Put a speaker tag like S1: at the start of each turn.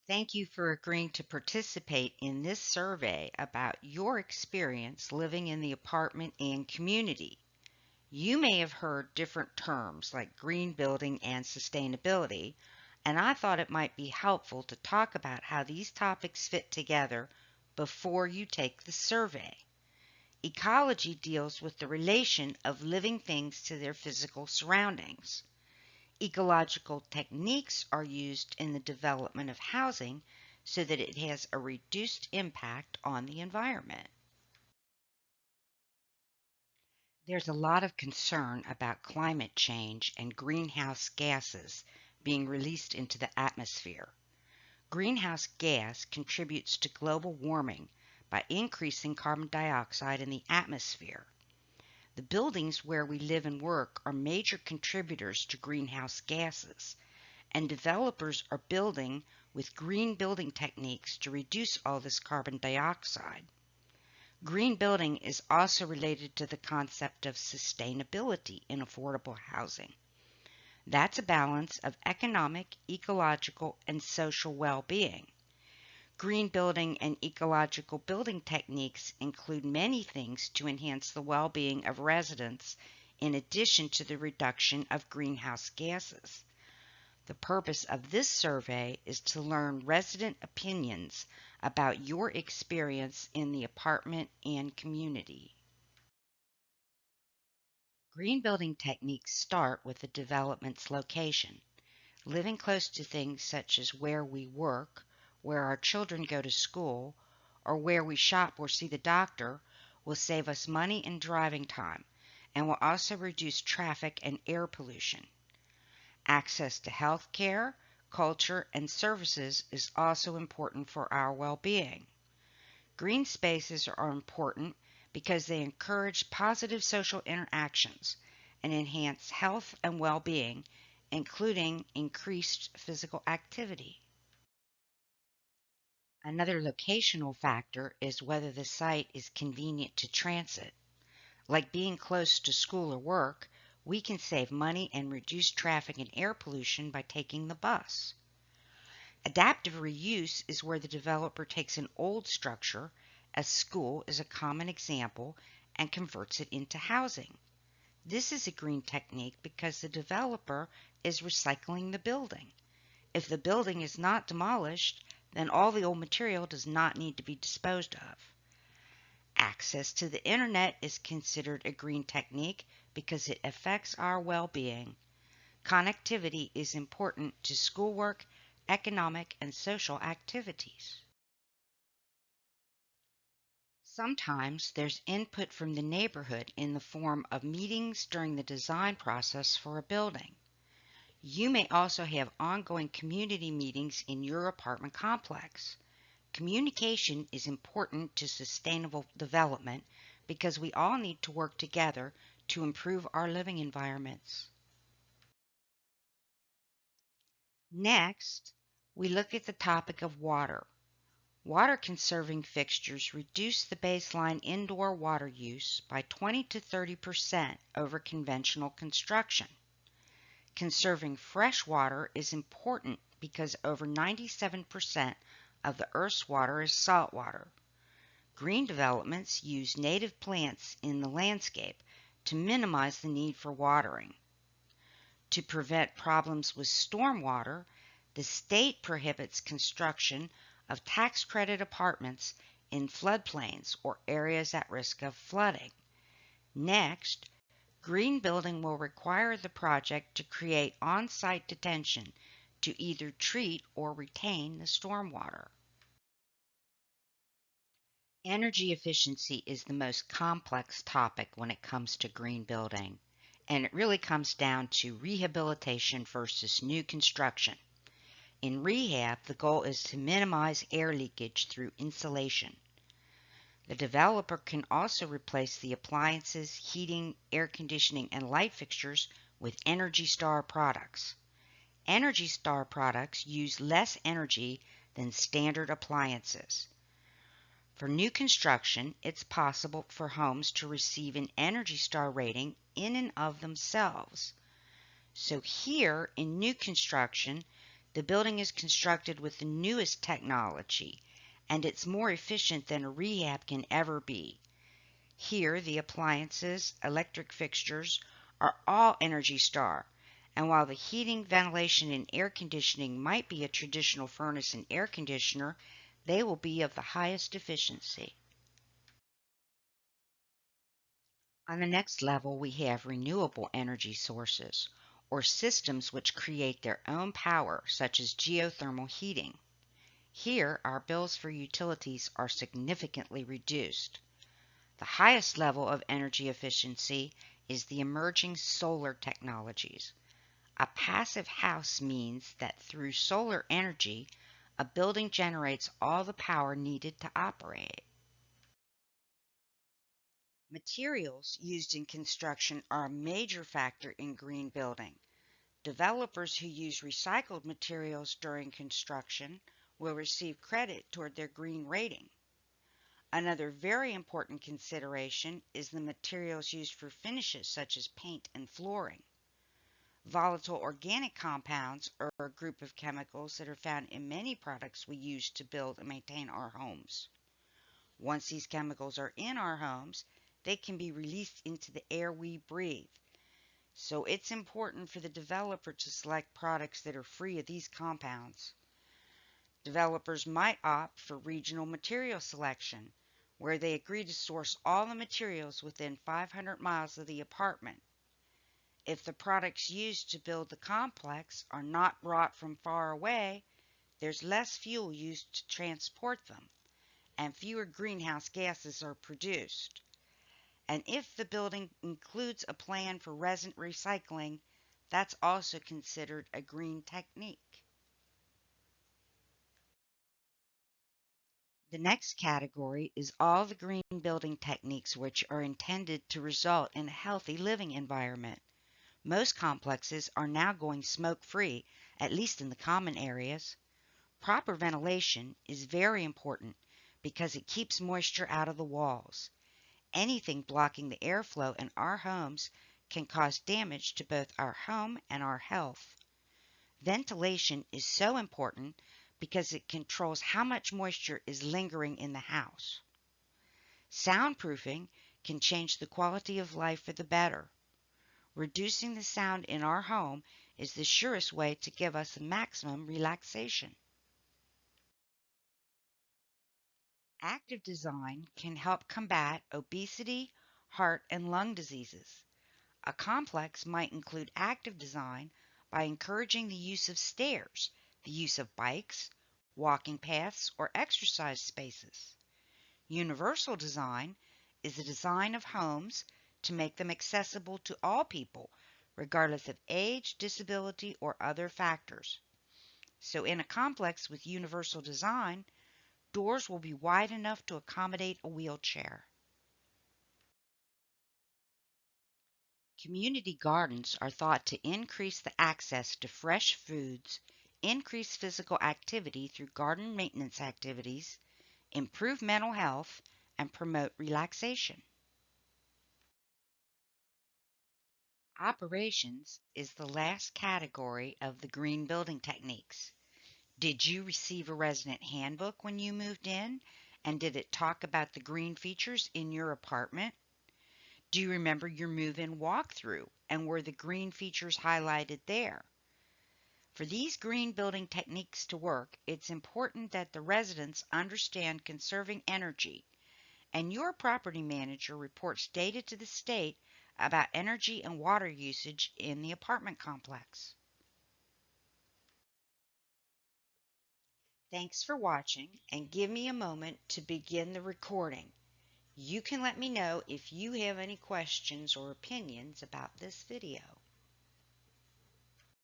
S1: Thank you for agreeing to participate in this survey about your experience living in the apartment and community. You may have heard different terms like green building and sustainability, and I thought it might be helpful to talk about how these topics fit together before you take the survey. Ecology deals with the relation of living things to their physical surroundings. Ecological techniques are used in the development of housing so that it has a reduced impact on the environment. There's a lot of concern about climate change and greenhouse gases being released into the atmosphere. Greenhouse gas contributes to global warming by increasing carbon dioxide in the atmosphere. The buildings where we live and work are major contributors to greenhouse gases, and developers are building with green building techniques to reduce all this carbon dioxide. Green building is also related to the concept of sustainability in affordable housing. That's a balance of economic, ecological, and social well-being. Green building and ecological building techniques include many things to enhance the well-being of residents in addition to the reduction of greenhouse gases. The purpose of this survey is to learn resident opinions about your experience in the apartment and community. Green building techniques start with the development's location. Living close to things such as where we work, where our children go to school, or where we shop or see the doctor will save us money and driving time and will also reduce traffic and air pollution. Access to health care, culture, and services is also important for our well-being. Green spaces are important because they encourage positive social interactions and enhance health and well-being, including increased physical activity. Another locational factor is whether the site is convenient to transit. Like being close to school or work, we can save money and reduce traffic and air pollution by taking the bus. Adaptive reuse is where the developer takes an old structure, a school is a common example, and converts it into housing. This is a green technique because the developer is recycling the building. If the building is not demolished, then all the old material does not need to be disposed of. Access to the internet is considered a green technique because it affects our well-being. Connectivity is important to schoolwork, economic, and social activities. Sometimes there's input from the neighborhood in the form of meetings during the design process for a building. You may also have ongoing community meetings in your apartment complex. Communication is important to sustainable development because we all need to work together to improve our living environments. Next, we look at the topic of water. Water conserving fixtures reduce the baseline indoor water use by 20 to 30% over conventional construction. Conserving fresh water is important because over 97% of the Earth's water is salt water. Green developments use native plants in the landscape to minimize the need for watering. To prevent problems with stormwater, the state prohibits construction of tax credit apartments in floodplains or areas at risk of flooding. Next, green building will require the project to create on-site detention to either treat or retain the stormwater. Energy efficiency is the most complex topic when it comes to green building, and it really comes down to rehabilitation versus new construction. In rehab, the goal is to minimize air leakage through insulation. The developer can also replace the appliances, heating, air conditioning, and light fixtures with Energy Star products. Energy Star products use less energy than standard appliances. For new construction, it's possible for homes to receive an Energy Star rating in and of themselves. So here in new construction, The building is constructed with the newest technology, and it's more efficient than a rehab can ever be. Here, the appliances, electric fixtures are all Energy Star, and while the heating, ventilation, and air conditioning might be a traditional furnace and air conditioner, they will be of the highest efficiency. On the next level, we have renewable energy sources, or systems which create their own power, such as geothermal heating. Here, our bills for utilities are significantly reduced. The highest level of energy efficiency is the emerging solar technologies. A passive house means that through solar energy, a building generates all the power needed to operate. Materials used in construction are a major factor in green building. Developers who use recycled materials during construction will receive credit toward their green rating. Another very important consideration is the materials used for finishes such as paint and flooring. Volatile organic compounds are a group of chemicals that are found in many products we use to build and maintain our homes. Once these chemicals are in our homes, they can be released into the air we breathe. So it's important for the developer to select products that are free of these compounds. Developers might opt for regional material selection, where they agree to source all the materials within 500 miles of the apartment. If the products used to build the complex are not brought from far away, there's less fuel used to transport them, and fewer greenhouse gases are produced. And if the building includes a plan for resin recycling, that's also considered a green technique. The next category is all the green building techniques which are intended to result in a healthy living environment. Most complexes are now going smoke-free, at least in the common areas. Proper ventilation is very important because it keeps moisture out of the walls. Anything blocking the airflow in our homes can cause damage to both our home and our health. Ventilation is so important because it controls how much moisture is lingering in the house. Soundproofing can change the quality of life for the better. Reducing the sound in our home is the surest way to give us maximum relaxation. Active design can help combat obesity, heart, and lung diseases. A complex might include active design by encouraging the use of stairs, the use of bikes, walking paths, or exercise spaces. Universal design is the design of homes to make them accessible to all people, regardless of age, disability, or other factors. So in a complex with universal design, doors will be wide enough to accommodate a wheelchair. Community gardens are thought to increase the access to fresh foods, increase physical activity through garden maintenance activities, improve mental health, and promote relaxation. Operations is the last category of the green building techniques. Did you receive a resident handbook when you moved in? And did it talk about the green features in your apartment? Do you remember your move-in walkthrough and were the green features highlighted there? For these green building techniques to work, it's important that the residents understand conserving energy and your property manager reports data to the state about energy and water usage in the apartment complex. Thanks for watching and give me a moment to begin the recording. You can let me know if you have any questions or opinions about this video.